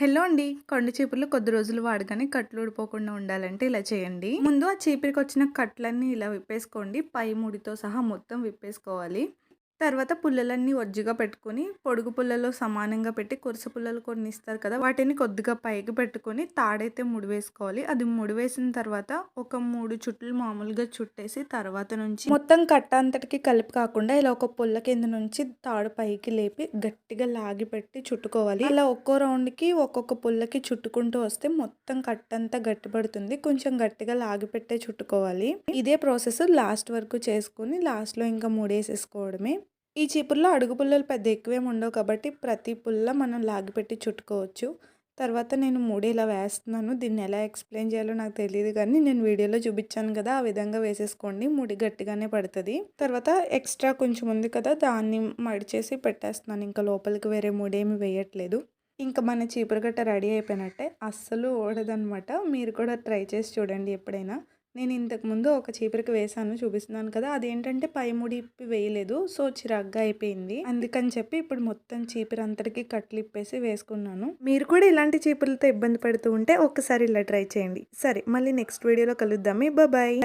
Hello అండి. కొండ చీపుర్లు కొద్ది రోజులు వాడగానే కట్లు ఊడిపోకుండా ఉండాలంటే ఇలా చేయండి. ముందు ఆ చీపిరికొచ్చిన కట్లన్నీ ఇలా విప్పేసుకోండి. పై ముడితో సహా మొత్తం విప్పేసుకోవాలి. తర్వాత పుల్లలన్నీ ఒజ్జుగా పెట్టుకొని, పొడుగు పుల్లలో సమానంగా పెట్టి, కురుస పుల్లలు కొన్ని ఇస్తారు కదా! వాటిని కొద్దిగా పైకి పెట్టుకొని, తాడైతే ముడివేసుకోవాలి. అది ముడివేసిన తర్వాత ఒక 3 చుట్లు మామూలుగా చుట్టేసి, తర్వాత నుంచి మొత్తం కట్ట అంతటికి కలిపి కాకుండా ఇలా ఒక పుల్ల కింద నుంచి తాడు పైకి లేపి గట్టిగా లాగి పెట్టి చుట్టుకోవాలి. అలా ఒక్కో రౌండ్‌కి ఒక్కొక్క పుల్లకి చుట్టుకుంటూ వస్తే మొత్తం కట్టంతా గట్టిపడుతుంది. కొంచెం గట్టిగా లాగి పెట్టే చుట్టుకోవాలి. ఇదే ప్రాసెస్ లాస్ట్ వరకు చేసుకొని లాస్ట్‌లో ఇంకా ముడేసేసుకోవడమే. ఈ చీపుర్లో అడుగు పుల్లలు పెద్ద ఎక్కువేమి ఉండవు కాబట్టి ప్రతి పుల్ల మనం లాగిపెట్టి చుట్టుకోవచ్చు. తర్వాత నేను ముడి ఇలా వేస్తున్నాను. దీన్ని ఎలా ఎక్స్‌ప్లెయిన్ చేయాలో నాకు తెలీదు కానీ నేను వీడియోలో చూపించాను కదా! ఆ విధంగా వేసేసుకోండి. ముడి గట్టిగానే పడతది. తర్వాత ఎక్స్ట్రా కొంచెం ఉంది కదా! దాన్ని మడిచేసి పెట్టేస్తున్నాను. ఇంకా లోపలికి వేరే ముడేమి వేయట్లేదు. ఇంకా మన చీపురు కట్ట రెడీ అయిపోయినట్టే. అస్సలు ఊడదనమాట. మీరు కూడా ట్రై చేసి చూడండి ఎప్పుడైనా. నేను ఇంతకుముందు ఒక చీపురికి వేశాను చూపిస్తున్నాను కదా! అదేంటంటే పై ముడి ఇప్పి వేయలేదు. సో, చిరాగ్గా అయిపోయింది. అందుకని చెప్పి ఇప్పుడు మొత్తం చీపురంతటికి కట్లిప్పేసి వేసుకున్నాను. మీరు కూడా ఇలాంటి చీపుర్లతో ఇబ్బంది పడుతూ ఉంటే ఒక్కసారి ఇలా ట్రై చేయండి. సరే మళ్ళీ నెక్స్ట్ వీడియోలో కలుద్దాం. బాయ్.